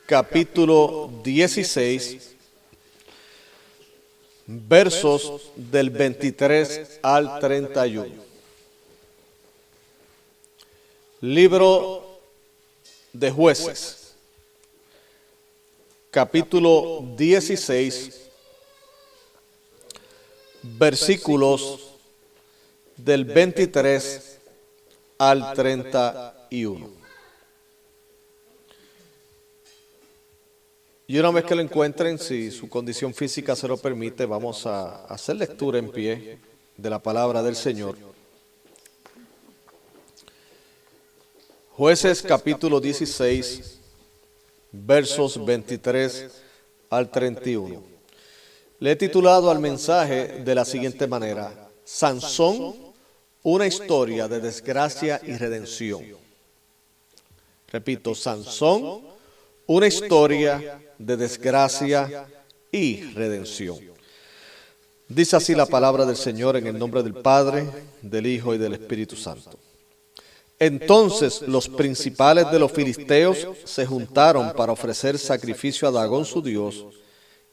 capítulo 16, versos del 23 al 31. Libro de Jueces, capítulo 16, versículos del 23 al 31. Y una vez que lo encuentren, si su condición física se lo permite, vamos a hacer lectura en pie de la palabra del Señor. Jueces capítulo 16, versos 23 al 31. Le he titulado al mensaje de la siguiente manera: Sansón, una historia de desgracia y redención. Repito, Sansón, una historia de desgracia y redención. Dice así la palabra del Señor en el nombre del Padre, del Hijo y del Espíritu Santo. Entonces los principales de los filisteos se juntaron para ofrecer sacrificio a Dagón su Dios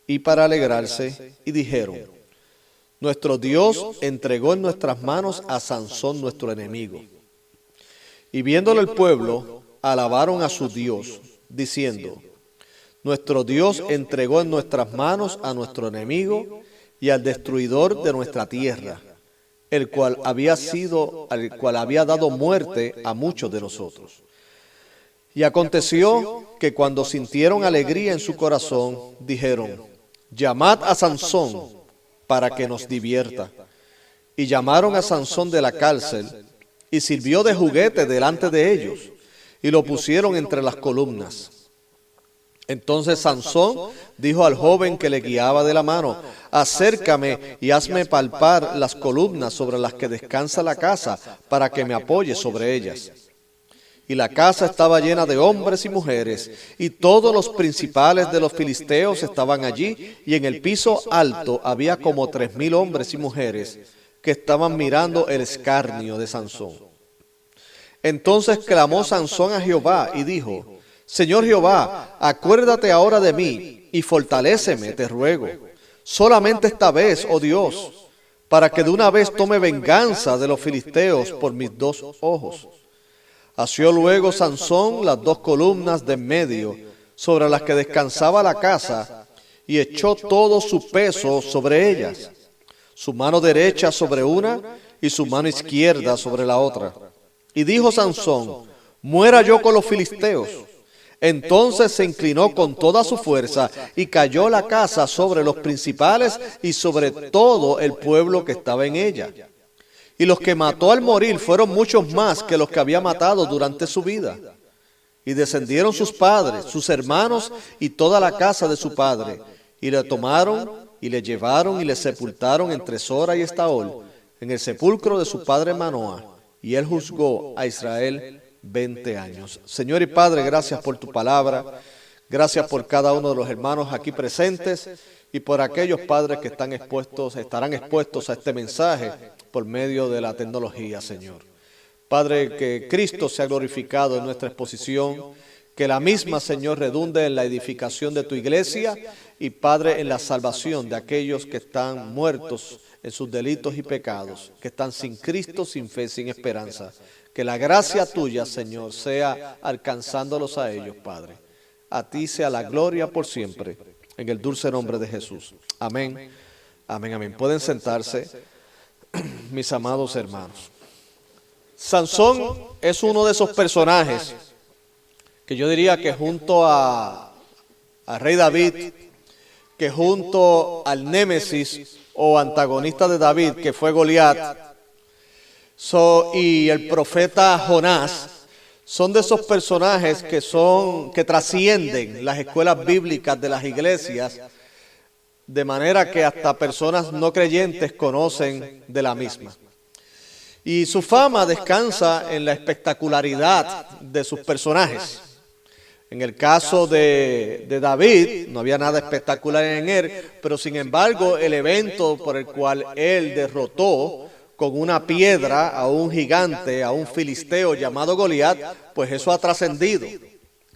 y para alegrarse, y dijeron: nuestro Dios entregó en nuestras manos a Sansón nuestro enemigo. Y viéndolo el pueblo, alabaron a su Dios, diciendo: nuestro Dios entregó en nuestras manos a nuestro enemigo y al destruidor de nuestra tierra, al cual había dado muerte a muchos de nosotros. Y aconteció que cuando sintieron alegría en su corazón, dijeron: llamad a Sansón para que nos divierta. Y llamaron a Sansón de la cárcel, y sirvió de juguete delante de ellos, y lo pusieron entre las columnas. Entonces Sansón dijo al joven que le guiaba de la mano: acércame y hazme palpar las columnas sobre las que descansa la casa, para que me apoye sobre ellas. Y la casa estaba llena de hombres y mujeres, y todos los principales de los filisteos estaban allí, y en el piso alto había como 3,000 hombres y mujeres que estaban mirando el escarnio de Sansón. Entonces clamó Sansón a Jehová y dijo: Señor Jehová, acuérdate ahora de mí y fortaléceme, te ruego, solamente esta vez, oh Dios, para que de una vez tome venganza de los filisteos por mis 2 ojos. Asió luego Sansón las 2 columnas de en medio, sobre las que descansaba la casa, y echó todo su peso sobre ellas, su mano derecha sobre una y su mano izquierda sobre la otra. Y dijo Sansón: muera yo con los filisteos. Entonces se inclinó con toda su fuerza y cayó la casa sobre los principales y sobre todo el pueblo que estaba en ella. Y los que mató al morir fueron muchos más que los que había matado durante su vida. Y descendieron sus padres, sus hermanos y toda la casa de su padre, y le tomaron y le llevaron y le sepultaron entre Sora y Estaol, en el sepulcro de su padre Manoah, y él juzgó a Israel 20 años. Señor y Padre, gracias por tu palabra, gracias por cada uno de los hermanos aquí presentes y por aquellos padres que estarán expuestos a este mensaje por medio de la tecnología, Señor. Padre, que Cristo sea glorificado en nuestra exposición, que la misma, Señor, redunde en la edificación de tu iglesia y, Padre, en la salvación de aquellos que están muertos en sus delitos y pecados, que están sin Cristo, sin fe, sin esperanza. Que la gracia tuya, Señor, sea alcanzándolos a ellos, Padre. A ti sea la gloria por siempre, en el dulce nombre de Jesús. Amén, amén, amén. Pueden sentarse, mis amados hermanos. Sansón es uno de esos personajes que yo diría que junto al rey David, que junto al némesis o antagonista de David, que fue Goliat, y el profeta Jonás, son de esos personajes que trascienden las escuelas bíblicas de las iglesias, de manera que hasta personas no creyentes conocen de la misma. Y su fama descansa en la espectacularidad de sus personajes. En el caso de David, no había nada espectacular en él, pero sin embargo el evento por el cual él derrotó con una piedra a un gigante, a un filisteo llamado Goliat, pues eso ha trascendido.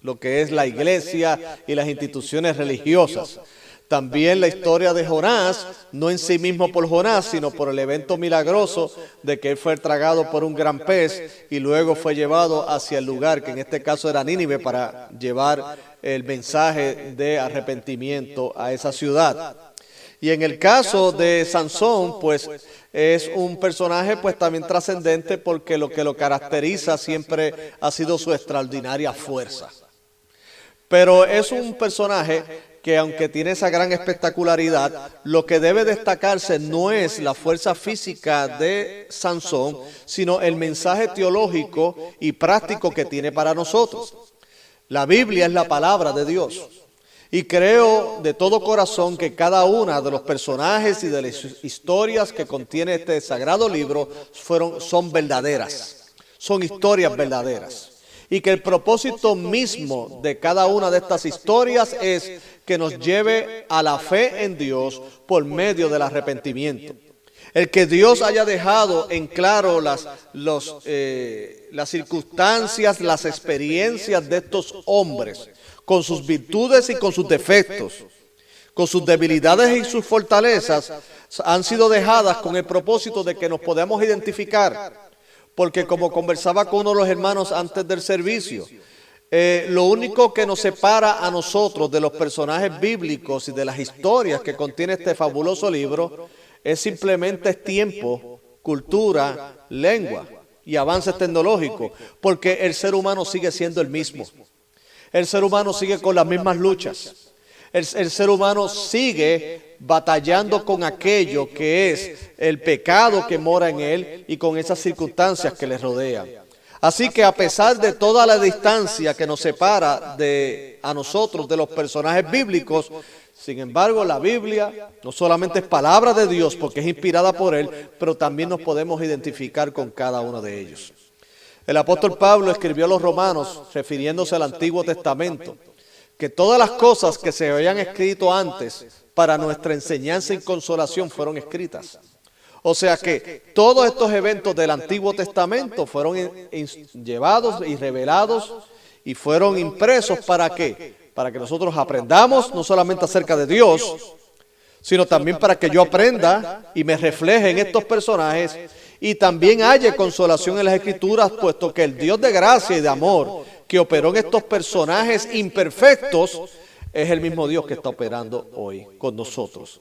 lo que es la iglesia y las instituciones religiosas. También la historia de Jonás, no en sí mismo por Jonás, sino por el evento milagroso de que él fue tragado por un gran pez y luego fue llevado hacia el lugar, que en este caso era Nínive, para llevar el mensaje de arrepentimiento a esa ciudad. Y en el caso de Sansón, pues es un personaje pues también trascendente, porque lo que lo caracteriza siempre ha sido su extraordinaria fuerza. Pero es un personaje que, aunque tiene esa gran espectacularidad, lo que debe destacarse no es la fuerza física de Sansón, sino el mensaje teológico y práctico que tiene para nosotros. La Biblia es la palabra de Dios. Y creo de todo corazón que cada uno de los personajes y de las historias que contiene este sagrado libro son verdaderas, son historias verdaderas. Y que el propósito mismo de cada una de estas historias es que nos lleve a la fe en Dios por medio del arrepentimiento. El que Dios haya dejado en claro las circunstancias, las experiencias de estos hombres, con sus virtudes y con sus defectos, con sus debilidades y sus fortalezas, han sido dejadas con el propósito de que nos podamos identificar. Porque, como conversaba con uno de los hermanos antes del servicio, lo único que nos separa a nosotros de los personajes bíblicos y de las historias que contiene este fabuloso libro es simplemente tiempo, cultura, lengua y avances tecnológicos, porque el ser humano sigue siendo el mismo. El ser humano sigue con las mismas luchas. El ser humano sigue batallando con aquello que es el pecado que mora en él y con esas circunstancias que le rodean. Así que, a pesar de toda la distancia que nos separa a nosotros de los personajes bíblicos, sin embargo, la Biblia no solamente es palabra de Dios porque es inspirada por Él, pero también nos podemos identificar con cada uno de ellos. El apóstol Pablo escribió a los romanos, refiriéndose al Antiguo Testamento, que todas las cosas que se habían escrito antes para nuestra enseñanza y consolación fueron escritas. O sea que todos estos eventos del Antiguo Testamento fueron llevados y revelados y fueron impresos. ¿Para qué? Para que nosotros aprendamos no solamente acerca de Dios, sino también para que yo aprenda y me refleje en estos personajes y también haya consolación en las Escrituras, puesto que el Dios de gracia y de amor que operó en estos personajes imperfectos es el mismo Dios que está operando hoy con nosotros.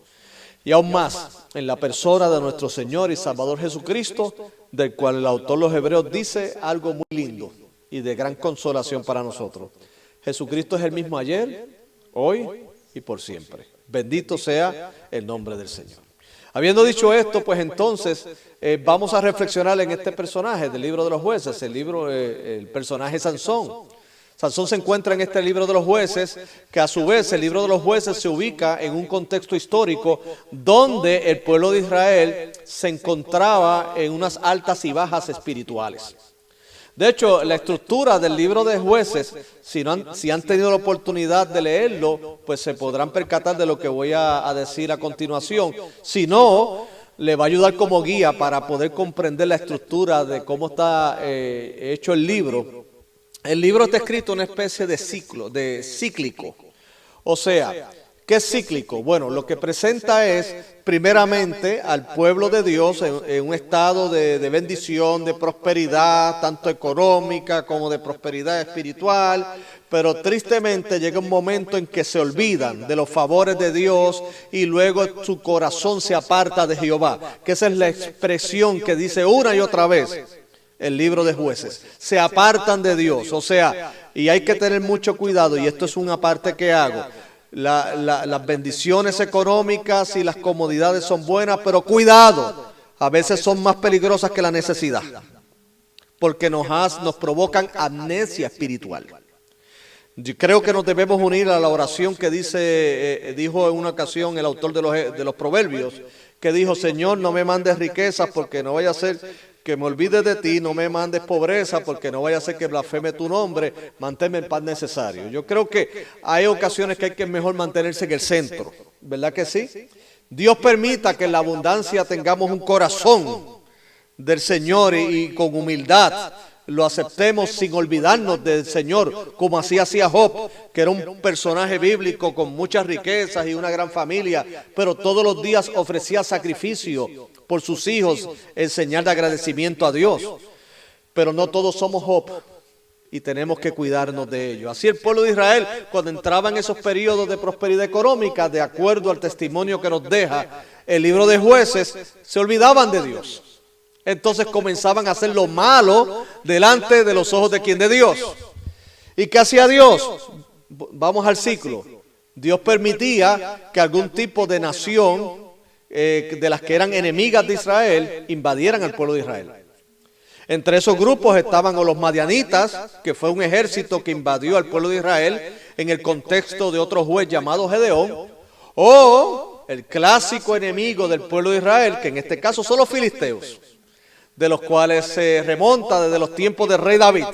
Y aún más, en la persona de nuestro Señor y Salvador Jesucristo, del cual el autor de los Hebreos dice algo muy lindo y de gran consolación para nosotros. Jesucristo es el mismo ayer, hoy y por siempre. Bendito sea el nombre del Señor. Habiendo dicho esto, pues entonces vamos a reflexionar en este personaje del libro de los jueces, el personaje Sansón. Sansón se encuentra en este libro de los jueces, que a su vez el libro de los jueces se ubica en un contexto histórico donde el pueblo de Israel se encontraba en unas altas y bajas espirituales. De hecho, la estructura del libro de jueces, si han tenido la oportunidad de leerlo, pues se podrán percatar de lo que voy a decir a continuación. Si no, le va a ayudar como guía para poder comprender la estructura de cómo está hecho el libro. El libro está escrito en una especie de cíclico. O sea, ¿qué es cíclico? Bueno, lo que presenta es, primeramente, al pueblo de Dios en un estado de bendición, de prosperidad, tanto económica como de prosperidad espiritual, pero tristemente llega un momento en que se olvidan de los favores de Dios y luego su corazón se aparta de Jehová, que esa es la expresión que dice una y otra vez el libro de jueces. Se apartan de Dios, o sea, y hay que tener mucho cuidado, y esto es una parte que hago. Las bendiciones económicas y las comodidades son buenas, pero cuidado, a veces son más peligrosas que la necesidad, porque nos provocan amnesia espiritual. Yo creo que nos debemos unir a la oración que dijo en una ocasión el autor de los Proverbios, que dijo: Señor, no me mandes riquezas porque no vaya a ser que me olvide de ti, no me mandes pobreza porque no vaya a ser que blasfeme tu nombre, manténme el pan necesario. Yo creo que hay ocasiones que hay que mejor mantenerse en el centro, ¿verdad que sí? Dios permita que en la abundancia tengamos un corazón del Señor y con humildad lo aceptemos sin olvidarnos del Señor, como así hacía Job, que era un personaje bíblico con muchas riquezas y una gran familia, pero todos los días ofrecía sacrificio por sus hijos en señal de agradecimiento a Dios. Pero no todos somos Job y tenemos que cuidarnos de ello. Así el pueblo de Israel, cuando entraba en esos periodos de prosperidad económica, de acuerdo al testimonio que nos deja el libro de Jueces, se olvidaban de Dios. Entonces comenzaban a hacer lo malo delante de los ojos de ¿quién? De Dios. ¿Y qué hacía Dios? Vamos al ciclo. Dios permitía que algún tipo de nación, de las que eran enemigas de Israel, invadieran al pueblo de Israel. Entre esos grupos estaban los madianitas, que fue un ejército que invadió al pueblo de Israel en el contexto de otro juez llamado Gedeón, o el clásico enemigo del pueblo de Israel, que en este caso son los filisteos, de los cuales se remonta desde los tiempos del rey David.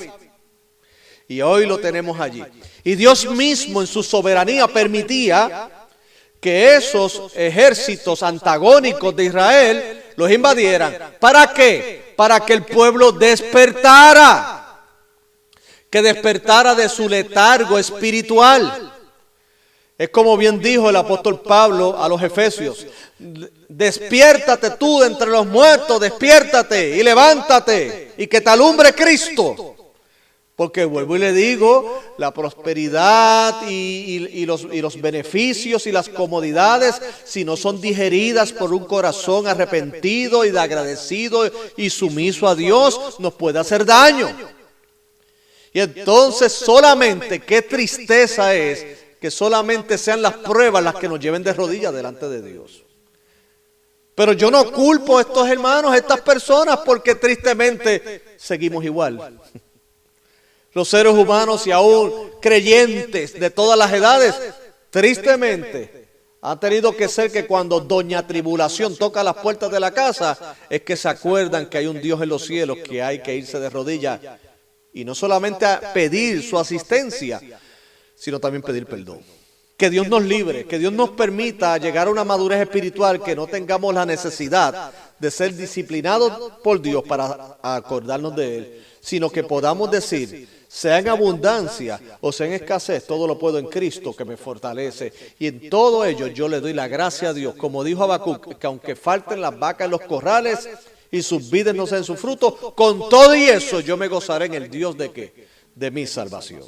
Y hoy lo tenemos allí. Y Dios mismo en su soberanía permitía que esos ejércitos antagónicos de Israel los invadieran. ¿Para qué? Para que el pueblo despertara. Que despertara de su letargo espiritual. Es como bien dijo el apóstol Pablo a los Efesios: despiértate tú de entre los muertos, despiértate y levántate y que te alumbre Cristo. Porque vuelvo y le digo, la prosperidad y los beneficios y las comodidades, si no son digeridas por un corazón arrepentido y de agradecido y sumiso a Dios, nos puede hacer daño. Y entonces solamente, qué tristeza es que solamente sean las pruebas las que nos lleven de rodillas delante de Dios. Pero yo no culpo a estos hermanos, a estas personas, porque tristemente seguimos igual. Los seres humanos y aún creyentes de todas las edades, tristemente, han tenido que ser que cuando Doña Tribulación toca las puertas de la casa, es que se acuerdan que hay un Dios en los cielos, que hay que irse de rodillas, y no solamente a pedir su asistencia, sino también pedir perdón. Que Dios nos libre, que Dios nos permita llegar a una madurez espiritual, que no tengamos la necesidad de ser disciplinados por Dios para acordarnos de Él, sino que podamos decir, sea en abundancia o sea en escasez, todo lo puedo en Cristo que me fortalece. Y en todo ello yo le doy la gracia a Dios. Como dijo Habacuc, que aunque falten las vacas en los corrales y sus vides no sean su fruto, con todo y eso yo me gozaré en el Dios de ¿qué? De mi salvación.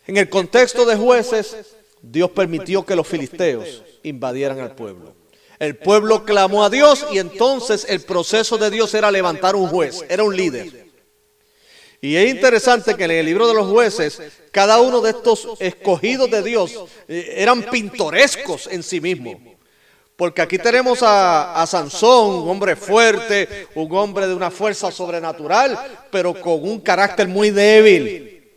En el contexto de Jueces, Dios permitió que los filisteos invadieran al pueblo. El pueblo clamó a Dios y entonces el proceso de Dios era levantar un juez, era un líder. Y es interesante que en el libro de los Jueces, cada uno de estos escogidos de Dios eran pintorescos en sí mismos. Porque aquí tenemos a Sansón, un hombre fuerte, un hombre de una fuerza sobrenatural, pero con un carácter muy débil.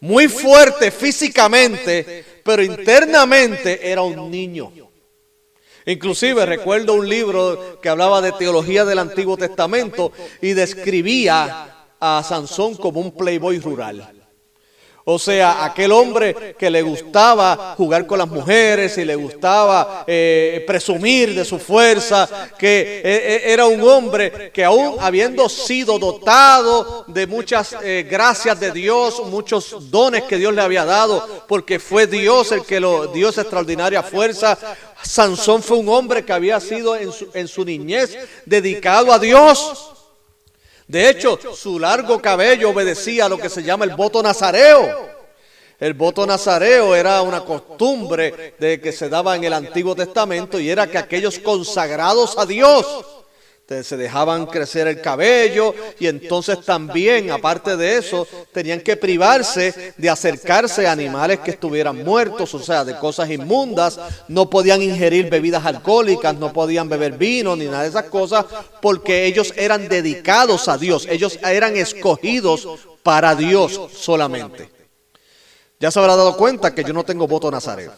Muy fuerte físicamente, pero internamente era un niño. Inclusive recuerdo un libro que hablaba de teología del Antiguo Testamento y describía a Sansón como un playboy rural. O sea, aquel hombre que le gustaba jugar con las mujeres y le gustaba presumir de su fuerza, que era un hombre que aún habiendo sido dotado de muchas gracias de Dios, muchos dones que Dios le había dado, porque fue Dios el que lo dio esa extraordinaria fuerza, Sansón fue un hombre que había sido en su niñez dedicado a Dios. De hecho, su largo cabello obedecía a lo que se llama el voto nazareo. El voto nazareo era una costumbre de que se daba en el Antiguo Testamento y era que aquellos consagrados a Dios se dejaban crecer el cabello y entonces también, aparte de eso, tenían que privarse de acercarse a animales que estuvieran muertos, o sea, de cosas inmundas. No podían ingerir bebidas alcohólicas, no podían beber vino ni nada de esas cosas, porque ellos eran dedicados a Dios, ellos eran escogidos para Dios solamente. Ya se habrá dado cuenta que yo no tengo voto nazareo,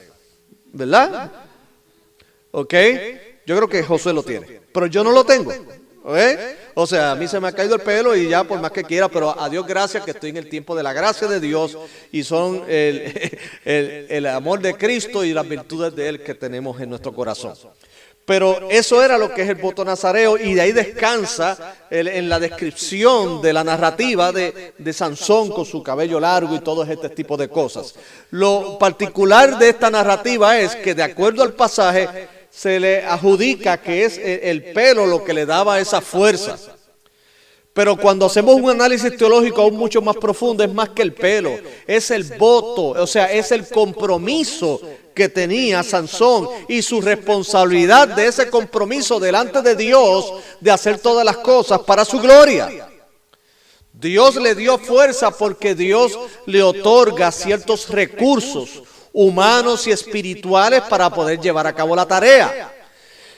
¿verdad? ¿Ok? Yo creo que Josué lo tiene, pero yo no lo tengo. O sea, a mí se me ha caído el pelo y ya por más que quiera, pero a Dios gracias que estoy en el tiempo de la gracia de Dios y son el amor de Cristo y las virtudes de Él que tenemos en nuestro corazón. Pero eso era lo que es el voto nazareo, y de ahí descansa en la descripción de la narrativa de Sansón con su cabello largo y todo este tipo de cosas. Lo particular de esta narrativa es que, de acuerdo al pasaje, se le adjudica que es el pelo lo que le daba esa fuerza. Pero cuando hacemos un análisis teológico aún mucho más profundo, es más que el pelo, es el voto, o sea, es el compromiso que tenía Sansón y su responsabilidad de ese compromiso delante de Dios de hacer todas las cosas para su gloria. Dios le dio fuerza porque Dios le otorga ciertos recursos humanos y espirituales para poder llevar a cabo la tarea.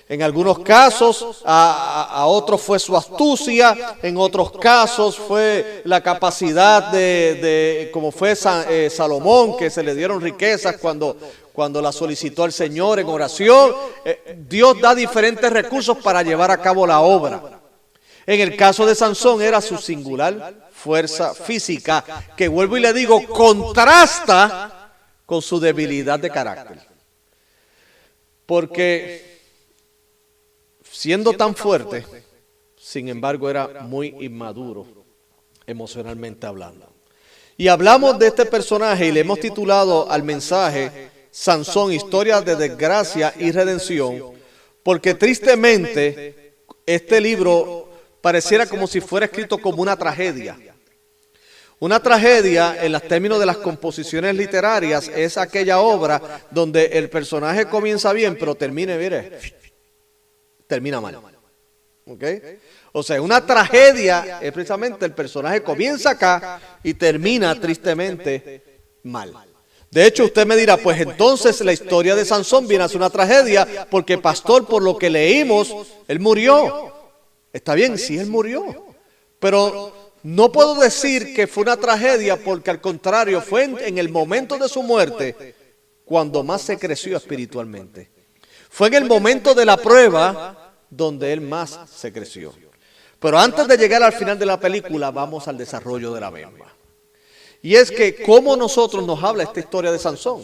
En algunos casos, a otros fue su astucia, en otros casos fue la capacidad como fue Salomón, que se le dieron riquezas cuando la solicitó al Señor en oración. Dios da diferentes recursos para llevar a cabo la obra. En el caso de Sansón era su singular fuerza física, que vuelvo y le digo, contrasta con su debilidad de carácter. Porque siendo tan fuerte, sin embargo, era muy inmaduro, emocionalmente hablando. Y hablamos de este personaje y le hemos titulado al mensaje Sansón, historia de desgracia y redención, porque tristemente este libro pareciera como si fuera escrito como una tragedia. Una tragedia, en los términos de las composiciones literarias, es aquella obra donde el personaje comienza bien, pero termina mal. ¿Okay? O sea, una tragedia es precisamente el personaje comienza acá y termina tristemente mal. De hecho, usted me dirá, pues entonces la historia de Sansón viene a ser una tragedia porque, pastor, por lo que leímos, él murió. Está bien, sí, él murió. Pero no puedo decir que fue una tragedia porque, al contrario, fue en el momento de su muerte cuando más se creció espiritualmente. Fue en el momento de la prueba donde él más se creció. Pero antes de llegar al final de la película, vamos al desarrollo de la misma. Y es que cómo nosotros nos habla esta historia de Sansón.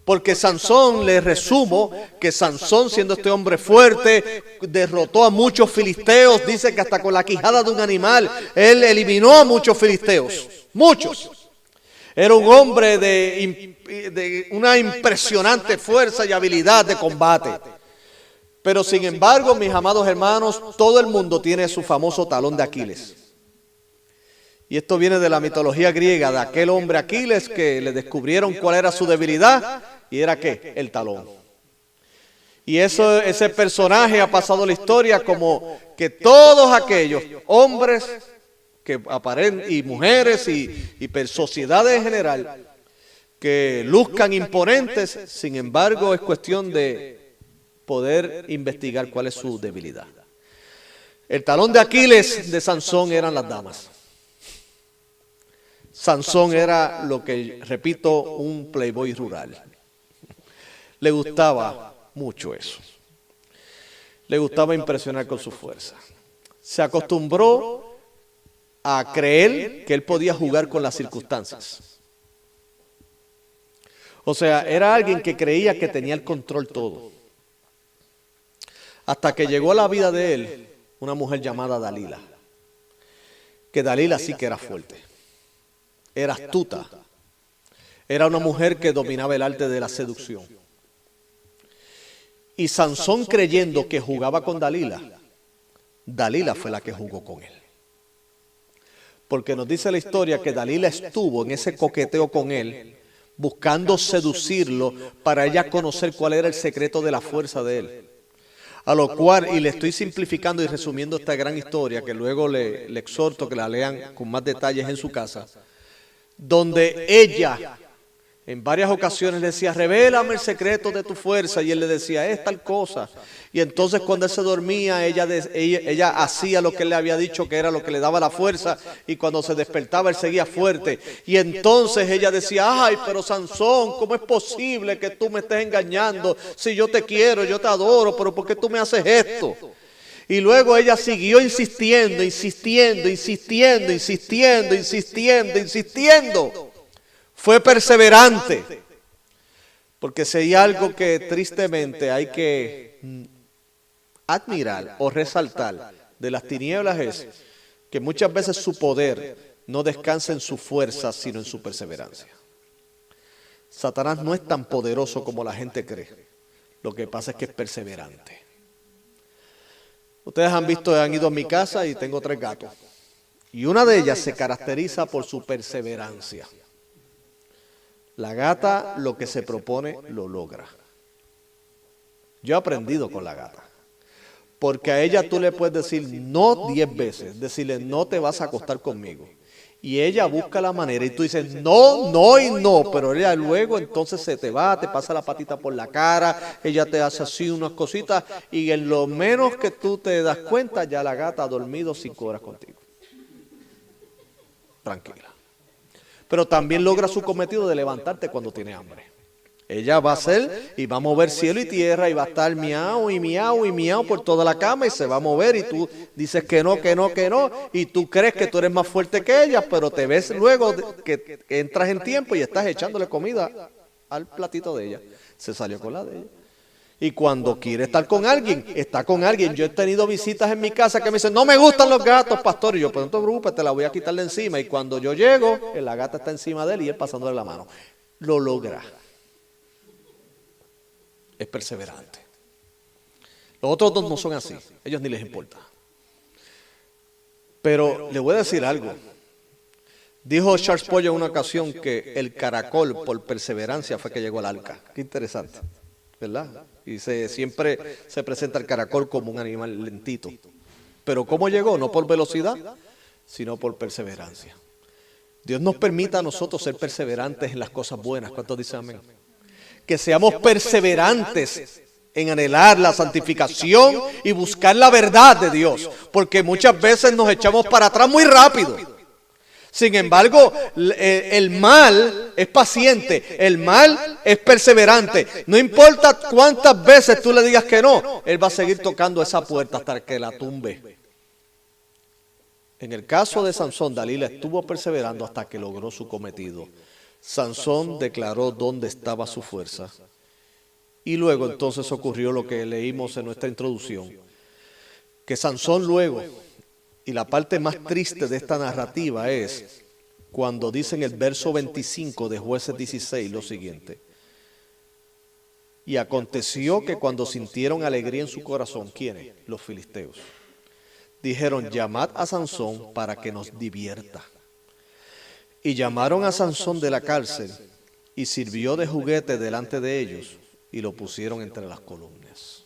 Porque Sansón, le resumo, que Sansón, siendo este hombre fuerte, derrotó a muchos filisteos. Dice que hasta con la quijada de un animal, él eliminó a muchos filisteos. Muchos. Era un hombre de una impresionante fuerza y habilidad de combate. Pero sin embargo, mis amados hermanos, todo el mundo tiene su famoso talón de Aquiles. Y esto viene de la mitología griega, de aquel hombre Aquiles que le descubrieron cuál era su debilidad, y era ¿qué? El talón. Y ese personaje ha pasado la historia como que todos aquellos hombres que y mujeres y sociedades en general que luzcan imponentes, sin embargo es cuestión de poder investigar cuál es su debilidad. El talón de Aquiles de Sansón eran las damas. Sansón era lo que, repito, un playboy rural. Le gustaba mucho eso. Le gustaba impresionar con su fuerza. Se acostumbró a creer que él podía jugar con las circunstancias. O sea, era alguien que creía que tenía el control todo. Hasta que llegó a la vida de él una mujer llamada Dalila. Que Dalila sí que era fuerte. Era astuta. Era una mujer que dominaba el arte de la seducción. Y Sansón, creyendo que jugaba con Dalila, Dalila fue la que jugó con él. Porque nos dice la historia que Dalila estuvo en ese coqueteo con él, buscando seducirlo para ella conocer cuál era el secreto de la fuerza de él. A lo cual, y le estoy simplificando y resumiendo esta gran historia, que luego le exhorto que la lean con más detalles en su casa, donde ella en varias ocasiones le decía, revélame el secreto de tu fuerza, y él le decía, es tal cosa. Y entonces cuando él se dormía, ella hacía lo que él le había dicho que era lo que le daba la fuerza, y cuando se despertaba él seguía fuerte. Y entonces ella decía, ay, pero Sansón, ¿cómo es posible que tú me estés engañando? Si yo te quiero, yo te adoro, pero ¿por qué tú me haces esto? Y luego ella siguió insistiendo. Fue perseverante. Porque si hay algo que tristemente hay que admirar o resaltar de las tinieblas es que muchas veces su poder no descansa en su fuerza, sino en su perseverancia. Satanás no es tan poderoso como la gente cree. Lo que pasa es que es perseverante. Ustedes han ido a mi casa y tengo 3 gatos. Y una de ellas se caracteriza por su perseverancia. La gata lo que se propone lo logra. Yo he aprendido con la gata. Porque a ella tú le puedes decir no 10 veces. Decirle no te vas a acostar conmigo. Y ella busca la manera y tú dices no, no y no. Pero ella luego entonces se te va, te pasa la patita por la cara. Ella te hace así unas cositas. Y en lo menos que tú te das cuenta ya la gata ha dormido 5 horas contigo. Tranquila. Pero también logra su cometido de levantarte cuando tiene hambre. Ella va a hacer y va a mover cielo y tierra y va a estar miau y miau y miau por toda la cama y se va a mover y tú dices que no, que no, que no y tú crees que tú eres más fuerte que ella, pero te ves luego que entras en tiempo y estás echándole comida al platito de ella. Se salió con la de ella. Y cuando quiere estar con alguien, está con alguien. Yo he tenido visitas en mi casa que me dicen, no me gustan los gatos, pastor. Y yo, pues no te preocupes, te la voy a quitar de encima. Y cuando yo llego, la gata está encima de él y él pasándole la mano. Lo logra. Es perseverante. Los otros 2 no son así. Ellos ni les importa. Pero le voy a decir algo. Dijo Charles Spurgeon en una ocasión que el caracol por perseverancia fue que llegó al arca. Qué interesante, ¿verdad? Y siempre se presenta el caracol como un animal lentito. Pero ¿cómo llegó? No por velocidad, sino por perseverancia. Dios nos permita a nosotros ser perseverantes en las cosas buenas. ¿Cuántos dicen amén? Que seamos perseverantes en anhelar la santificación y buscar la verdad de Dios. Porque muchas veces nos echamos para atrás muy rápido. Sin embargo, el mal es paciente, el mal es perseverante. No importa cuántas veces tú le digas que no, él va a seguir tocando esa puerta hasta que la tumbe. En el caso de Sansón, Dalila estuvo perseverando hasta que logró su cometido. Sansón declaró dónde estaba su fuerza. Y luego entonces ocurrió lo que leímos en nuestra introducción. Que Sansón luego, y la parte más triste de esta narrativa es cuando dice en el verso 25 de Jueces 16 lo siguiente. Y aconteció que cuando sintieron alegría en su corazón, ¿quiénes? Los filisteos. Dijeron, llamad a Sansón para que nos divierta. Y llamaron a Sansón de la cárcel y sirvió de juguete delante de ellos y lo pusieron entre las columnas.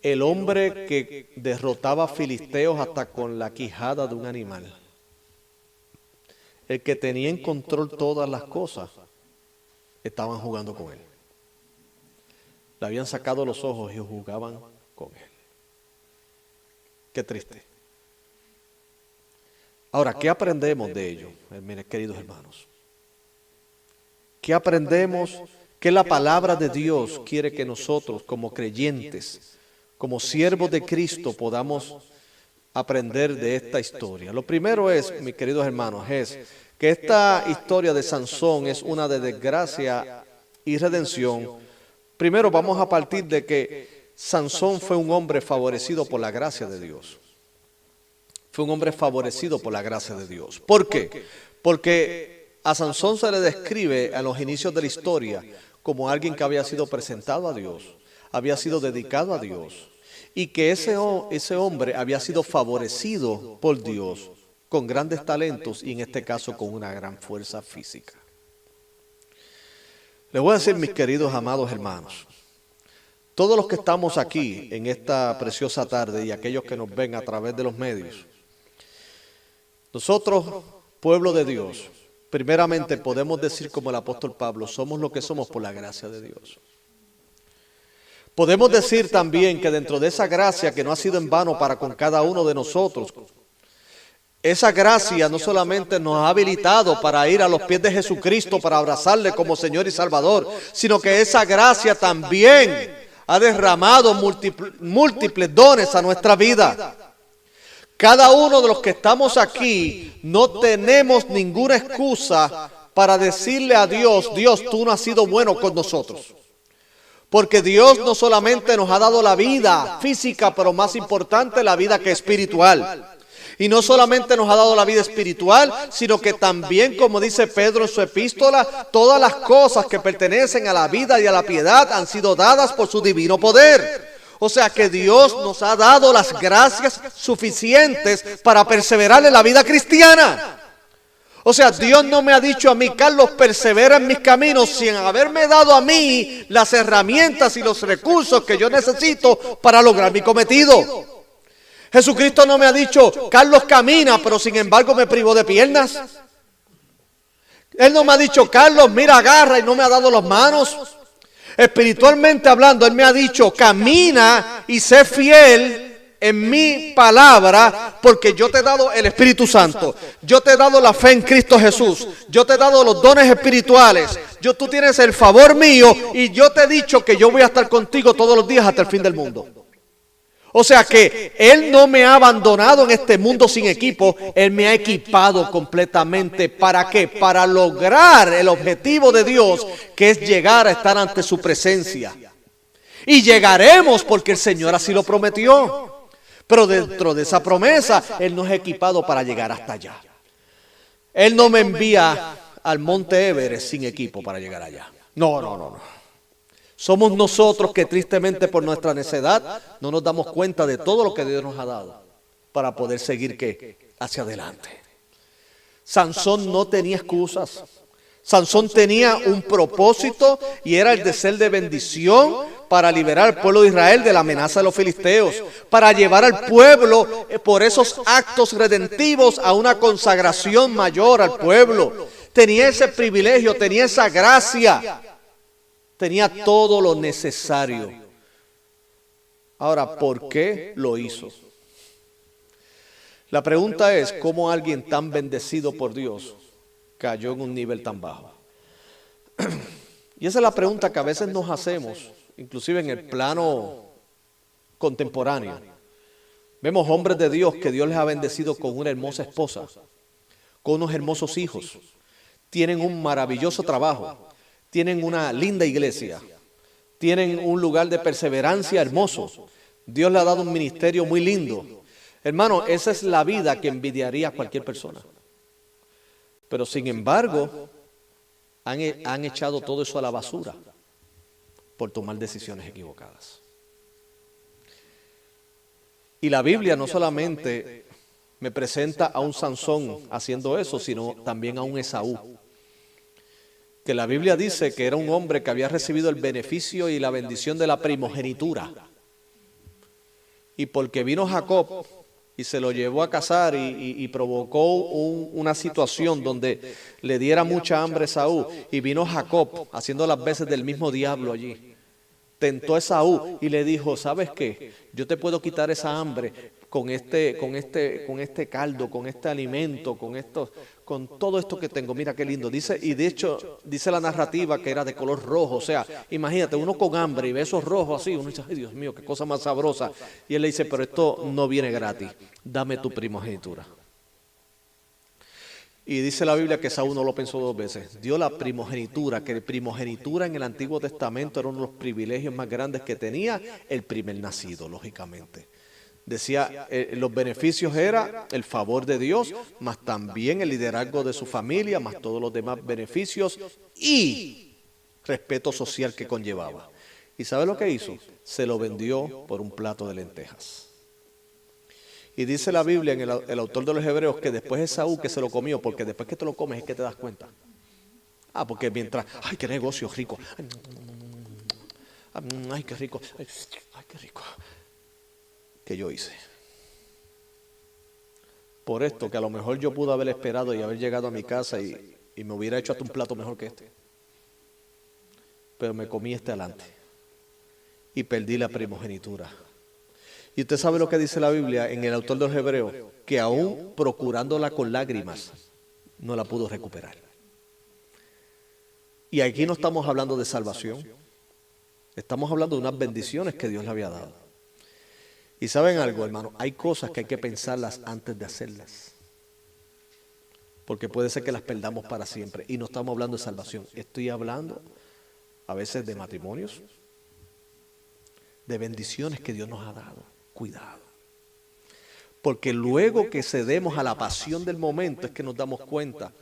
El hombre que derrotaba a filisteos hasta con la quijada de un animal. El que tenía en control todas las cosas, estaban jugando con él. Le habían sacado los ojos y jugaban con él. Qué triste. Ahora, ¿qué aprendemos de ello, queridos hermanos? ¿Qué aprendemos? ¿Qué la palabra de Dios quiere que nosotros, como creyentes, como siervos de Cristo, podamos aprender de esta historia? Lo primero es, mis queridos hermanos, es que esta historia de Sansón es una de desgracia y redención. Primero vamos a partir de que Sansón fue un hombre favorecido por la gracia de Dios. Fue un hombre favorecido por la gracia de Dios. ¿Por qué? Porque a Sansón se le describe a los inicios de la historia como alguien que había sido presentado a Dios, había sido dedicado a Dios, y que ese hombre había sido favorecido por Dios con grandes talentos y en este caso con una gran fuerza física. Les voy a decir, mis queridos amados hermanos, todos los que estamos aquí en esta preciosa tarde y aquellos que nos ven a través de los medios, nosotros, pueblo de Dios, primeramente podemos decir como el apóstol Pablo, somos lo que somos por la gracia de Dios. Podemos decir también que dentro de esa gracia que no ha sido en vano para con cada uno de nosotros, esa gracia no solamente nos ha habilitado para ir a los pies de Jesucristo, para abrazarle como Señor y Salvador, sino que esa gracia también ha derramado múltiples dones a nuestra vida. Cada uno de los que estamos aquí no tenemos ninguna excusa para decirle a Dios, Dios, tú no has sido bueno con nosotros. Porque Dios no solamente nos ha dado la vida física, pero más importante la vida que espiritual. Y no solamente nos ha dado la vida espiritual, sino que también, como dice Pedro en su epístola, todas las cosas que pertenecen a la vida y a la piedad han sido dadas por su divino poder. O sea que Dios nos ha dado las gracias suficientes para perseverar en la vida cristiana. O sea, Dios no me ha dicho a mí, Carlos, persevera en mis caminos, sin haberme dado a mí las herramientas y los recursos que yo necesito para lograr mi cometido. Jesucristo no me ha dicho, Carlos, camina, pero sin embargo me privó de piernas. Él no me ha dicho, Carlos, mira, agarra, y no me ha dado las manos. Espiritualmente hablando, Él me ha dicho, camina y sé fiel en mi palabra, porque yo te he dado el Espíritu Santo, yo te he dado la fe en Cristo Jesús, yo te he dado los dones espirituales, tú tienes el favor mío, y yo te he dicho que yo voy a estar contigo todos los días hasta el fin del mundo. O sea que Él no me ha abandonado en este mundo sin equipo, Él me ha equipado completamente. ¿Para qué? Para lograr el objetivo de Dios, que es llegar a estar ante su presencia. Y llegaremos porque el Señor así lo prometió. Pero dentro de esa promesa, Él nos ha equipado para llegar hasta allá. Él no me envía al monte Everest sin equipo para llegar allá. No. Somos nosotros que tristemente por nuestra necedad no nos damos cuenta de todo lo que Dios nos ha dado para poder seguir hacia adelante. Sansón no tenía excusas. Sansón tenía un propósito, y era el de ser de bendición para liberar al pueblo de Israel de la amenaza de los filisteos, para llevar al pueblo por esos actos redentivos a una consagración mayor al pueblo. Tenía ese privilegio, tenía esa gracia, tenía todo lo necesario. Ahora, ¿por qué lo hizo? La pregunta es, ¿cómo alguien tan bendecido por Dios cayó en un nivel tan bajo? Y esa es la pregunta que a veces nos hacemos, inclusive en el plano contemporáneo. Vemos hombres de Dios que Dios les ha bendecido con una hermosa esposa, con unos hermosos hijos, tienen un maravilloso trabajo, tienen una linda iglesia, tienen un lugar de perseverancia hermoso. Dios le ha dado un ministerio muy lindo. Hermano, esa es la vida que envidiaría a cualquier persona. Pero sin embargo, han echado todo eso a la basura por tomar decisiones equivocadas. Y la Biblia no solamente me presenta a un Sansón haciendo eso, sino también a un Esaú. Que la Biblia dice que era un hombre que había recibido el beneficio y la bendición de la primogenitura. Y porque vino Jacob y se lo llevó a cazar y provocó una situación donde le diera mucha hambre a Esaú, y vino Jacob haciendo las veces del mismo diablo allí. Tentó a Esaú y le dijo, ¿sabes qué? Yo te puedo quitar esa hambre con este caldo, con este alimento, con todo esto que tengo. Mira qué lindo. Dice, y de hecho, dice la narrativa que era de color rojo. O sea, imagínate, uno con hambre y ve esos rojos así, uno dice, ay Dios mío, qué cosa más sabrosa. Y él le dice, pero esto no viene gratis, dame tu primogenitura. Y dice la Biblia que Saúl no lo pensó dos veces. Dio la primogenitura, que la primogenitura en el Antiguo Testamento era uno de los privilegios más grandes que tenía el primer nacido, lógicamente. Decía, los beneficios era el favor de Dios, más también el liderazgo de su familia, más todos los demás beneficios y respeto social que conllevaba. ¿Y sabe lo que hizo? Se lo vendió por un plato de lentejas. Y dice la Biblia, en el autor de los Hebreos, que después Esaú que se lo comió, porque después que te lo comes es que te das cuenta. Porque mientras, ay, qué negocio rico, ay, qué rico, ay, qué rico, que yo hice. Por esto, que a lo mejor yo pude haber esperado y haber llegado a mi casa y me hubiera hecho hasta un plato mejor que este. Pero me comí este adelante y perdí la primogenitura. Y usted sabe lo que dice la Biblia en el autor de los Hebreos, que aún procurándola con lágrimas, no la pudo recuperar. Y aquí no estamos hablando de salvación, estamos hablando de unas bendiciones que Dios le había dado. Y saben algo, hermano, hay cosas que hay que pensarlas antes de hacerlas, porque puede ser que las perdamos para siempre. Y no estamos hablando de salvación, estoy hablando a veces de matrimonios, de bendiciones que Dios nos ha dado. Cuidado. Porque luego que cedemos a la pasión del momento es que nos damos cuenta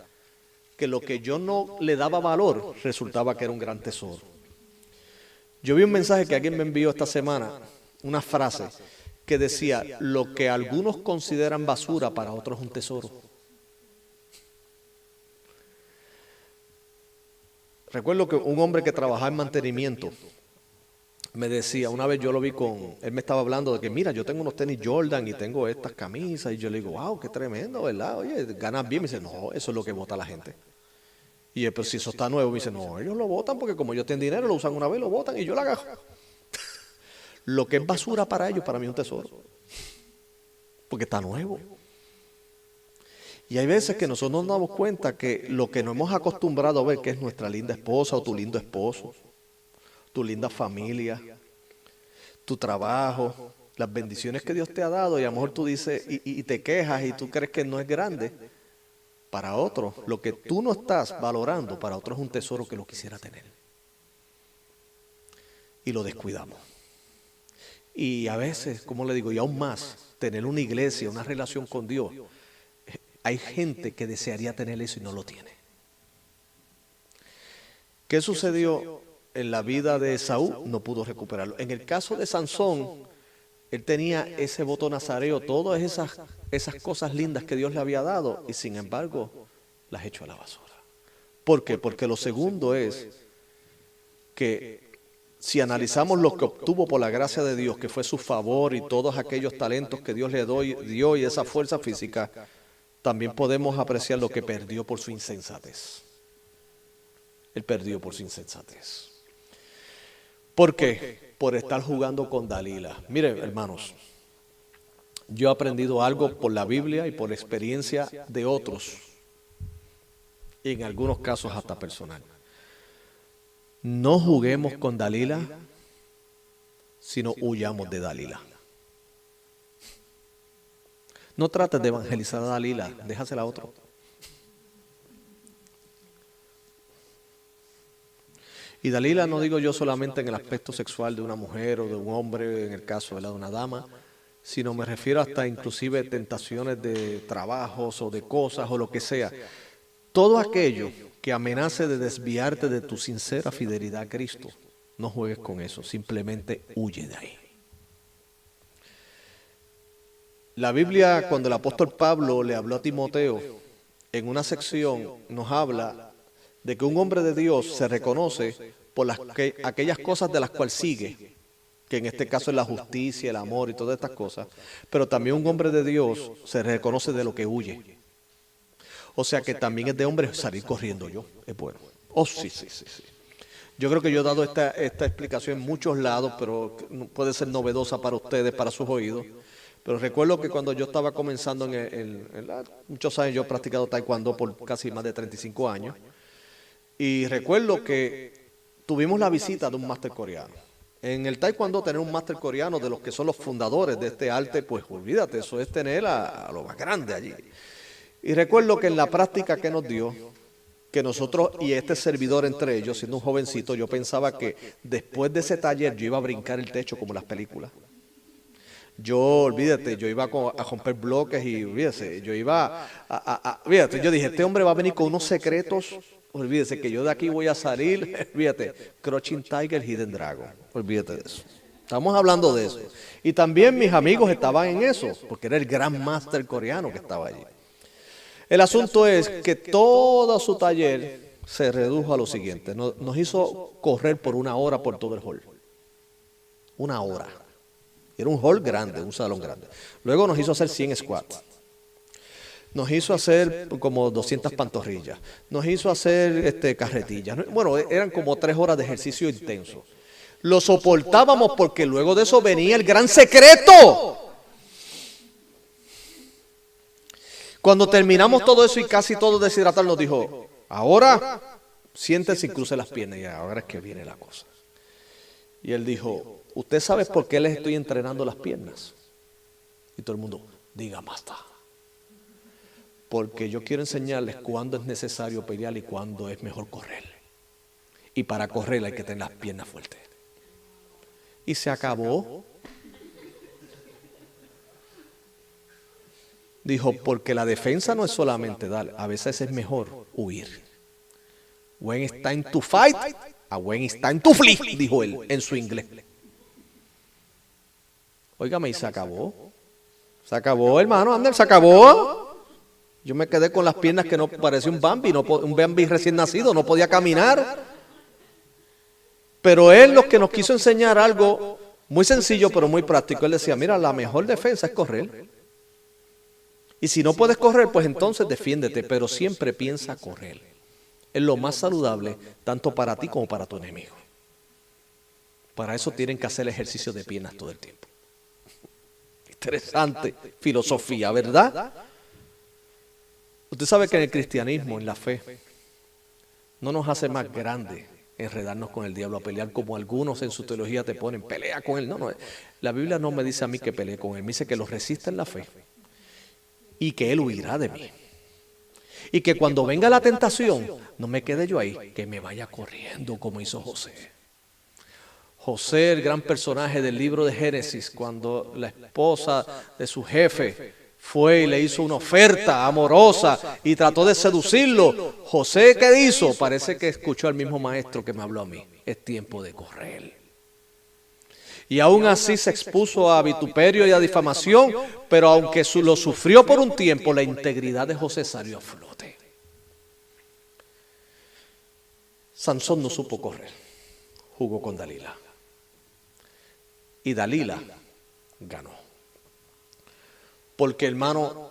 que lo que yo no le daba valor resultaba que era un gran tesoro. Yo vi un mensaje que alguien me envió esta semana, una frase que decía, lo que algunos consideran basura para otros es un tesoro. Recuerdo que un hombre que trabajaba en mantenimiento me decía, una vez yo lo vi él me estaba hablando de que mira, yo tengo unos tenis Jordan y tengo estas camisas, y yo le digo, wow, qué tremendo, ¿verdad? Oye, ganas bien. Me dice, no, eso es lo que vota la gente. Y él, pero si eso está nuevo, me dice, no, ellos lo votan porque como ellos tienen dinero, lo usan una vez, lo votan y yo lo agarro. Lo que es basura para ellos, para mí es un tesoro. Porque está nuevo. Y hay veces que nosotros nos damos cuenta que lo que nos hemos acostumbrado a ver, que es nuestra linda esposa o tu lindo esposo, tu linda familia, tu trabajo, las bendiciones que Dios te ha dado, y a lo mejor tú dices y te quejas y tú crees que no es grande. Para otros, lo que tú no estás valorando, para otros es un tesoro que lo quisiera tener. Y lo descuidamos. Y a veces, como le digo, y aún más, tener una iglesia, una relación con Dios. Hay gente que desearía tener eso y no lo tiene. ¿Qué sucedió en la vida de Saúl? No pudo recuperarlo. En el caso de Sansón, él tenía ese voto nazareo, todas esas cosas lindas que Dios le había dado, y sin embargo, las echó a la basura. ¿Por qué? Porque lo segundo es que si analizamos lo que obtuvo por la gracia de Dios, que fue su favor y todos aquellos talentos que Dios le dio y esa fuerza física, también podemos apreciar lo que perdió por su insensatez. Él perdió por su insensatez. ¿Por qué? Por estar jugando con Dalila. Miren, hermanos, yo he aprendido algo por la Biblia y por la experiencia de otros, y en algunos casos hasta personal. No juguemos con Dalila, sino huyamos de Dalila. No trates de evangelizar a Dalila, déjasela a otro. Y Dalila no digo yo solamente en el aspecto sexual de una mujer o de un hombre, en el caso de una dama, sino me refiero hasta inclusive tentaciones de trabajos o de cosas o lo que sea. Todo aquello que amenace de desviarte de tu sincera fidelidad a Cristo, no juegues con eso, simplemente huye de ahí. La Biblia, cuando el apóstol Pablo le habló a Timoteo, en una sección nos habla de que un hombre de Dios se reconoce por aquellas cosas de las cuales sigue, que en este caso es la justicia, el amor y todas estas cosas, pero también un hombre de Dios se reconoce de lo que huye. O sea que también es de hombre salir corriendo yo, es bueno. Oh, sí. Yo creo que yo he dado esta explicación en muchos lados, pero puede ser novedosa para ustedes, para sus oídos. Pero recuerdo que cuando yo estaba comenzando muchos años, yo he practicado taekwondo por casi más de 35 años. Y recuerdo que tuvimos la visita de un máster coreano. En el taekwondo tener un máster coreano de los que son los fundadores de este arte, pues olvídate, eso es tener a lo más grande allí. Y recuerdo que en la práctica que nos dio, que nosotros y este servidor entre ellos, siendo un jovencito, yo pensaba que después de ese taller yo iba a brincar el techo como las películas. Yo, olvídate, yo iba a romper bloques y olvídate, yo iba olvídate, yo dije, este hombre va a venir con unos secretos, olvídese que yo de aquí voy a salir, olvídate, Crouching Tiger, Hidden Dragon, olvídate de eso. Estamos hablando de eso. Y también mis amigos estaban en eso, porque era el gran máster coreano que estaba allí. El asunto es que todo su taller se redujo a lo siguiente, nos hizo correr por 1 hora por todo el hall. 1 hora. Era un hall grande, un salón grande. Luego nos hizo hacer 100 squats. Nos hizo hacer como 200 pantorrillas. Nos hizo hacer carretillas. Bueno, eran como 3 horas de ejercicio intenso. Lo soportábamos porque luego de eso venía el gran secreto. Cuando terminamos todo eso y casi todo deshidratado, nos dijo, ahora siéntese y cruce las piernas. Y ahora es que viene la cosa. Y él dijo, ¿usted sabe por qué les estoy entrenando las piernas? Y todo el mundo, diga basta. Porque yo quiero enseñarles cuándo es necesario pelear y cuándo es mejor correr. Y para correr hay que tener las piernas fuertes. Y se acabó. Dijo, porque la defensa no es solamente dar, a veces es mejor huir. When it's time to fight, a when it's time to flee, dijo él en su inglés. Óigame, y se acabó. Se acabó, hermano, Ander, se acabó. Yo me quedé con las piernas que no parecía un Bambi, un Bambi recién nacido, no podía caminar. Pero él lo que nos quiso enseñar algo muy sencillo, pero muy práctico. Él decía, mira, la mejor defensa es correr. Y si no puedes correr, pues entonces defiéndete, pero siempre piensa correr. Es lo más saludable, tanto para ti como para tu enemigo. Para eso tienen que hacer ejercicio de piernas todo el tiempo. Interesante filosofía, ¿verdad? Usted sabe que en el cristianismo, en la fe, no nos hace más grande enredarnos con el diablo, a pelear como algunos en su teología te ponen, pelea con él. No, la Biblia no me dice a mí que pelee con él, me dice que lo resista en la fe y que él huirá de mí. Y que cuando venga la tentación, no me quede yo ahí, que me vaya corriendo como hizo José. José, el gran personaje del libro de Génesis, cuando la esposa de su jefe fue y le hizo una oferta amorosa y trató de seducirlo. José, ¿qué hizo? Parece que escuchó al mismo maestro que me habló a mí. Es tiempo de correr. Y aún así se expuso a vituperio y a difamación, pero aunque lo sufrió por un tiempo, la integridad de José salió a flote. Sansón no supo correr, jugó con Dalila. Y Dalila ganó. Porque, hermano,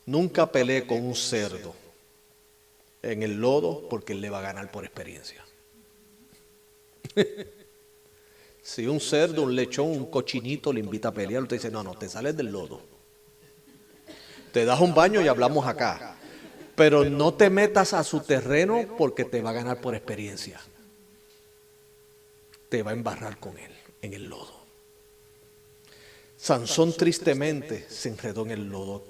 nunca peleé con un cerdo en el lodo porque él le va a ganar por experiencia. Si un cerdo, un lechón, un cochinito le invita a pelear, usted dice, no, te sales del lodo. Te das un baño y hablamos acá. Pero no te metas a su terreno porque te va a ganar por experiencia. Te va a embarrar con él en el lodo. Sansón tristemente se enredó en el lodo.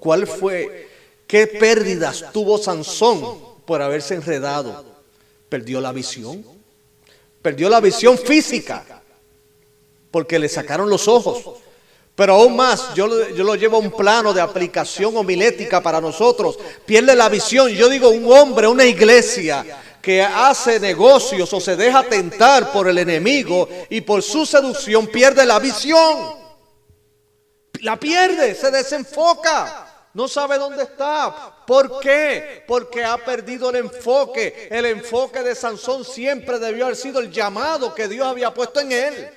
¿Qué pérdidas tuvo Sansón por haberse enredado? Perdió la visión. Perdió la visión física. Porque le sacaron los ojos. Pero aún más, yo lo llevo a un plano de aplicación homilética para nosotros. Pierde la visión. Yo digo, un hombre, una iglesia que hace negocios o se deja tentar por el enemigo y por su seducción, pierde la visión. La pierde, se desenfoca. No sabe dónde está. ¿Por qué? Porque ha perdido el enfoque. El enfoque de Sansón siempre debió haber sido el llamado que Dios había puesto en él.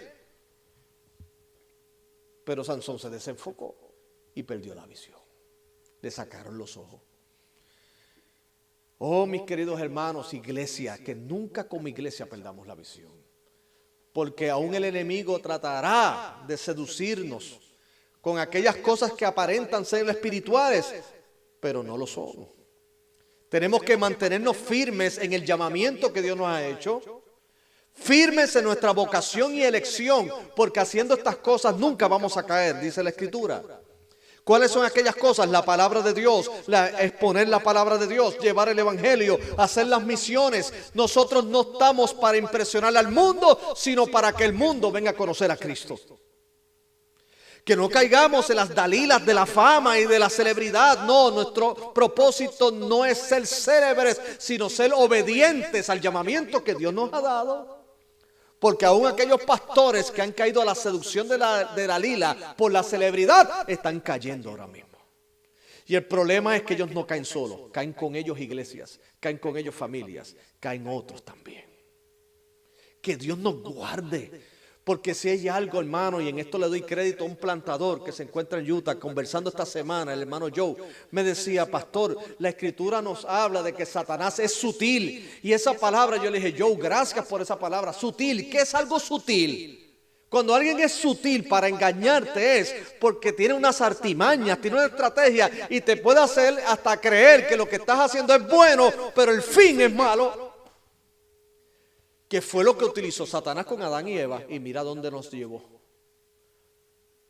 Pero Sansón se desenfocó y perdió la visión. Le sacaron los ojos. Oh, mis queridos hermanos, iglesia, que nunca como iglesia perdamos la visión. Porque aún el enemigo tratará de seducirnos con aquellas cosas que aparentan ser espirituales, pero no lo son. Tenemos que mantenernos firmes en el llamamiento que Dios nos ha hecho. Firmes en nuestra vocación y elección, porque haciendo estas cosas nunca vamos a caer, dice la Escritura. ¿Cuáles son aquellas cosas? La palabra de Dios, exponer la palabra de Dios, llevar el evangelio, hacer las misiones. Nosotros no estamos para impresionar al mundo, sino para que el mundo venga a conocer a Cristo. Que no caigamos en las dalilas de la fama y de la celebridad. No, nuestro propósito no es ser célebres, sino ser obedientes al llamamiento que Dios nos ha dado. Porque aún aquellos pastores que han caído a la seducción de Dalila por la celebridad, están cayendo ahora mismo. Y el problema es que ellos no caen solos, caen con ellos iglesias, caen con ellos familias, caen otros también. Que Dios nos guarde. Porque si hay algo, hermano, y en esto le doy crédito a un plantador que se encuentra en Utah, conversando esta semana, el hermano Joe, me decía, pastor, la Escritura nos habla de que Satanás es sutil. Y esa palabra, yo le dije, Joe, gracias por esa palabra, sutil. ¿Qué es algo sutil? Cuando alguien es sutil para engañarte es porque tiene unas artimañas, tiene una estrategia y te puede hacer hasta creer que lo que estás haciendo es bueno, pero el fin es malo. Que fue lo que utilizó Satanás con Adán y Eva, y mira dónde nos llevó.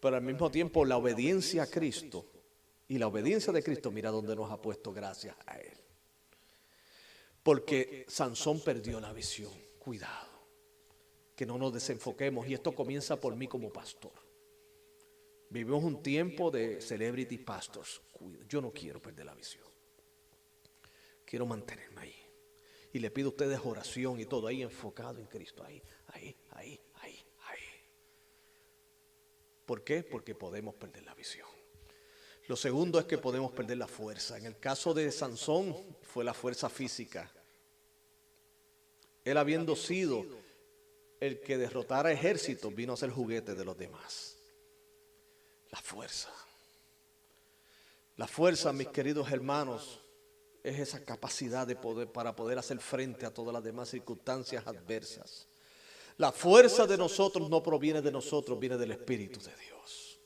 Pero al mismo tiempo la obediencia a Cristo y la obediencia de Cristo, mira dónde nos ha puesto gracias a Él. Porque Sansón perdió la visión. Cuidado. que no nos desenfoquemos, y esto comienza por mí como pastor. Vivimos un tiempo de celebrity pastors. Yo no quiero perder la visión. Quiero mantenerme ahí. Y le pido a ustedes oración y todo ahí enfocado en Cristo. Ahí. ¿Por qué? Porque podemos perder la visión. Lo segundo es que podemos perder la fuerza. En el caso de Sansón fue la fuerza física. Él, habiendo sido el que derrotara ejércitos, vino a ser juguete de los demás. La fuerza. La fuerza, mis queridos hermanos, es esa capacidad de poder, para poder hacer frente a todas las demás circunstancias adversas. La fuerza de nosotros no proviene de nosotros, viene del Espíritu de Dios.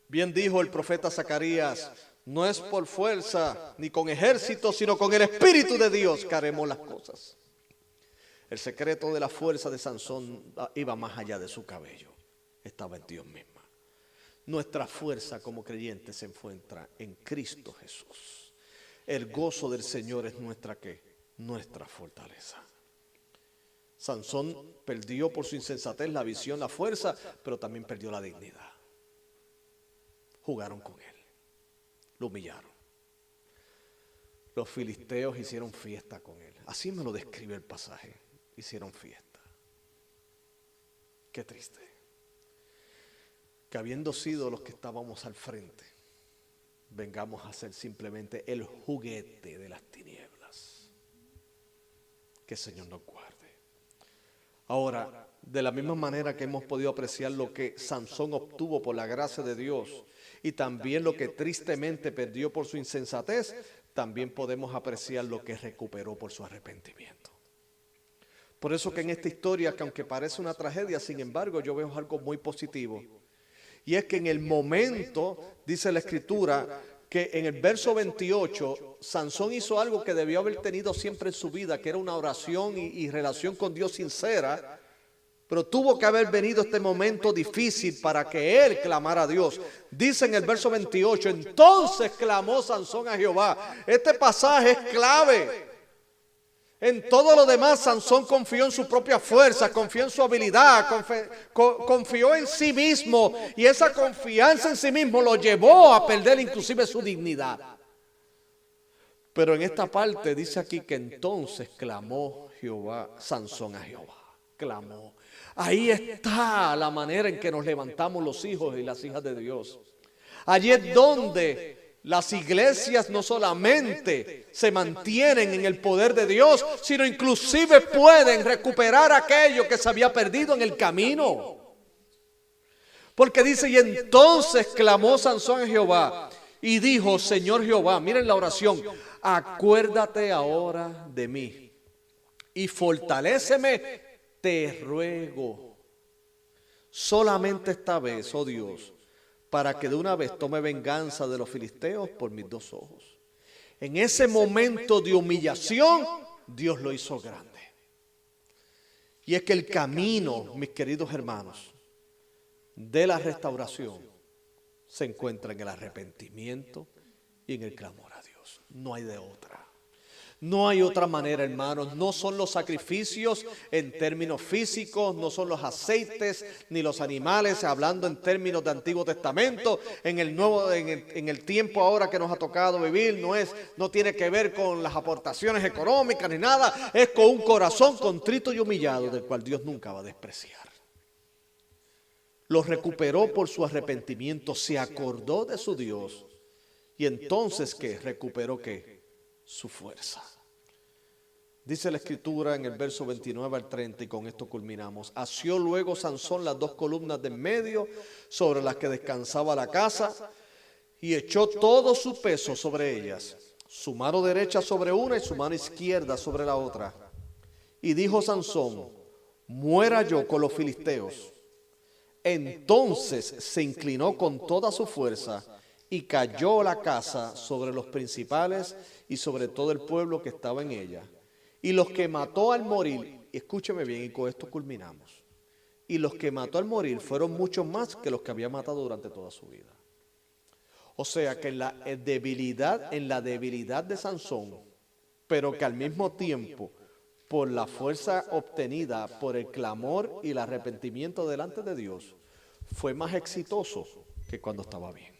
Bien dijo el profeta Zacarías, no es por fuerza ni con ejército, sino con el Espíritu de Dios que haremos las cosas. El secreto de la fuerza de Sansón iba más allá de su cabello, estaba en Dios mismo. Nuestra fuerza como creyentes se encuentra en Cristo Jesús. El gozo del Señor es nuestra ¿qué? Nuestra fortaleza. Sansón perdió por su insensatez la visión, la fuerza, pero también perdió la dignidad. Jugaron con él, lo humillaron. Los filisteos hicieron fiesta con él. Así me lo describe el pasaje. Hicieron fiesta. Qué triste. Que habiendo sido los que estábamos al frente, vengamos a ser simplemente el juguete de las tinieblas. Que el Señor nos guarde. Ahora, de la misma manera que hemos podido apreciar lo que Sansón obtuvo por la gracia de Dios y también lo que tristemente perdió por su insensatez, también podemos apreciar lo que recuperó por su arrepentimiento. Por eso que en esta historia, que aunque parece una tragedia, sin embargo, yo veo algo muy positivo. Y es que en el momento, dice la Escritura, que en el verso 28, Sansón hizo algo que debió haber tenido siempre en su vida, que era una oración y relación con Dios sincera, pero tuvo que haber venido este momento difícil para que él clamara a Dios. Dice en el verso 28, entonces clamó Sansón a Jehová. Este pasaje es clave. En todo lo demás, Sansón confió en su propia fuerza, confió en su habilidad, confió en sí mismo, y esa confianza en sí mismo lo llevó a perder inclusive su dignidad. Pero en esta parte dice aquí que entonces clamó Sansón a Jehová. Clamó. Ahí está la manera en que nos levantamos los hijos y las hijas de Dios. Allí es donde las iglesias no solamente se mantienen en el poder de Dios, sino inclusive pueden recuperar aquello que se había perdido en el camino. Porque dice, y entonces clamó Sansón a Jehová y dijo, Señor Jehová, miren la oración, acuérdate ahora de mí y fortaléceme, te ruego, solamente esta vez, oh Dios, para que de una vez tome venganza de los filisteos por mis dos ojos. En ese momento de humillación, Dios lo hizo grande. Y es que el camino, mis queridos hermanos, de la restauración se encuentra en el arrepentimiento y en el clamor a Dios. No hay de otra. No hay otra manera, hermanos. No son los sacrificios en términos físicos, no son los aceites ni los animales, hablando en términos de Antiguo Testamento. En el tiempo ahora que nos ha tocado vivir, no tiene que ver con las aportaciones económicas ni nada. Es con un corazón contrito y humillado, del cual Dios nunca va a despreciar. Lo recuperó por su arrepentimiento, se acordó de su Dios. Y entonces, ¿qué? Recuperó ¿qué? Su fuerza. Dice la Escritura en el verso 29 al 30, y con esto culminamos. Asió luego Sansón las dos columnas de en medio sobre las que descansaba la casa y echó todo su peso sobre ellas, su mano derecha sobre una y su mano izquierda sobre la otra. Y dijo Sansón, muera yo con los filisteos. Entonces se inclinó con toda su fuerza y cayó la casa sobre los principales y sobre todo el pueblo que estaba en ella. Y los que mató al morir, escúcheme bien y con esto culminamos, y los que mató al morir fueron muchos más que los que había matado durante toda su vida. O sea que en la debilidad de Sansón, pero que al mismo tiempo por la fuerza obtenida por el clamor y el arrepentimiento delante de Dios, fue más exitoso que cuando estaba bien.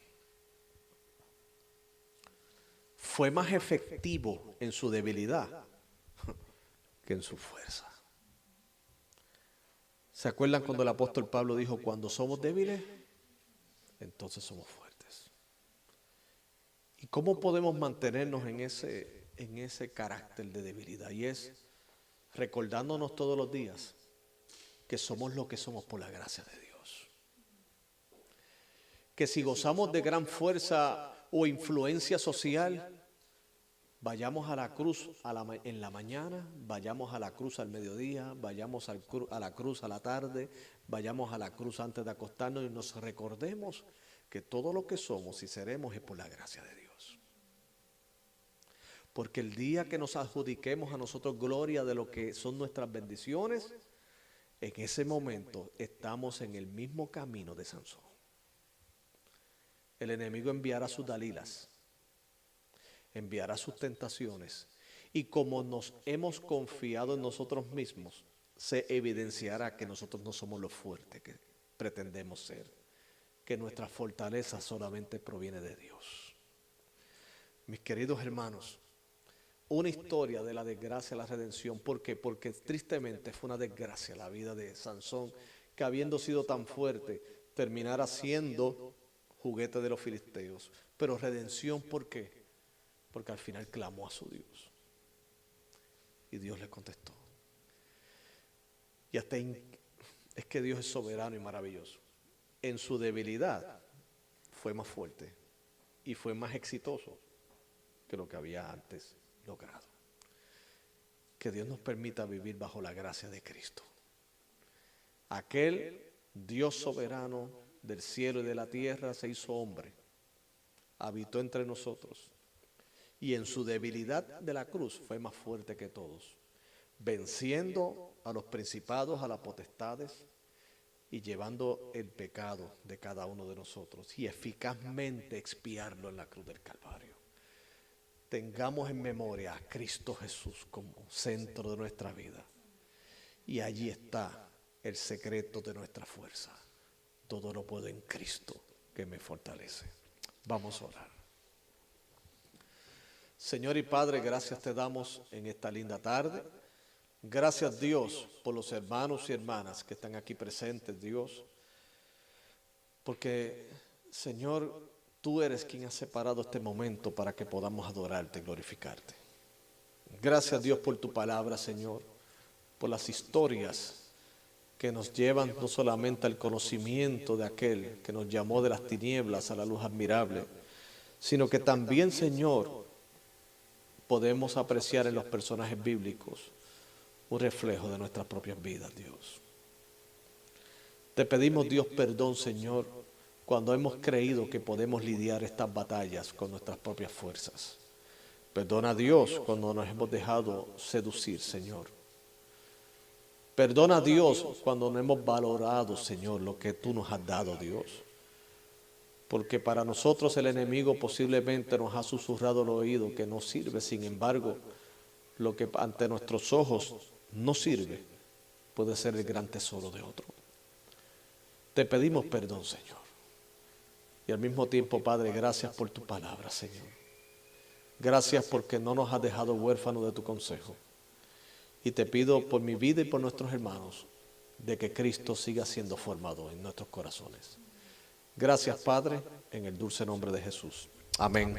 Fue más efectivo en su debilidad que en su fuerza. ¿Se acuerdan cuando el apóstol Pablo dijo, cuando somos débiles, entonces somos fuertes? ¿Y cómo podemos mantenernos en ese carácter de debilidad? Y es recordándonos todos los días que somos lo que somos por la gracia de Dios. Que si gozamos de gran fuerza o influencia social, vayamos a la cruz en la mañana, vayamos a la cruz al mediodía, vayamos a la cruz a la tarde, vayamos a la cruz antes de acostarnos y nos recordemos que todo lo que somos y seremos es por la gracia de Dios. Porque el día que nos adjudiquemos a nosotros gloria de lo que son nuestras bendiciones, en ese momento estamos en el mismo camino de Sansón. El enemigo enviará sus Dalilas, enviará sus tentaciones, y como nos hemos confiado en nosotros mismos, se evidenciará que nosotros no somos lo fuerte que pretendemos ser, que nuestra fortaleza solamente proviene de Dios. Mis queridos hermanos, una historia de la desgracia, la redención. ¿Por qué? Porque tristemente fue una desgracia la vida de Sansón, que habiendo sido tan fuerte, terminara siendo juguete de los filisteos. Pero redención, ¿por qué? Porque al final clamó a su Dios. Y Dios le contestó. Y hasta es que Dios es soberano y maravilloso. En su debilidad fue más fuerte y fue más exitoso que lo que había antes logrado. Que Dios nos permita vivir bajo la gracia de Cristo. Aquel Dios soberano del cielo y de la tierra se hizo hombre, habitó entre nosotros y en su debilidad de la cruz fue más fuerte que todos, venciendo a los principados, a las potestades y llevando el pecado de cada uno de nosotros y eficazmente expiarlo en la cruz del Calvario. Tengamos en memoria a Cristo Jesús como centro de nuestra vida. Y allí está el secreto de nuestra fuerza. Todo lo puedo en Cristo que me fortalece. Vamos a orar. Señor y Padre, gracias te damos en esta linda tarde. Gracias, Dios, por los hermanos y hermanas que están aquí presentes, Dios. Porque, Señor, tú eres quien ha separado este momento para que podamos adorarte y glorificarte. Gracias, Dios, por tu palabra, Señor, por las historias que nos llevan no solamente al conocimiento de aquel que nos llamó de las tinieblas a la luz admirable, sino que también, Señor, podemos apreciar en los personajes bíblicos un reflejo de nuestras propias vidas, Dios. Te pedimos, Dios, perdón, Señor, cuando hemos creído que podemos lidiar estas batallas con nuestras propias fuerzas. Perdona, Dios, cuando nos hemos dejado seducir, Señor. Perdona, Dios, cuando no hemos valorado, Señor, lo que tú nos has dado, Dios. Porque para nosotros el enemigo posiblemente nos ha susurrado al oído que no sirve. Sin embargo, lo que ante nuestros ojos no sirve puede ser el gran tesoro de otro. Te pedimos perdón, Señor. Y al mismo tiempo, Padre, gracias por tu palabra, Señor. Gracias porque no nos has dejado huérfanos de tu consejo. Y te pido por mi vida y por nuestros hermanos, de que Cristo siga siendo formado en nuestros corazones. Gracias, Padre, en el dulce nombre de Jesús. Amén.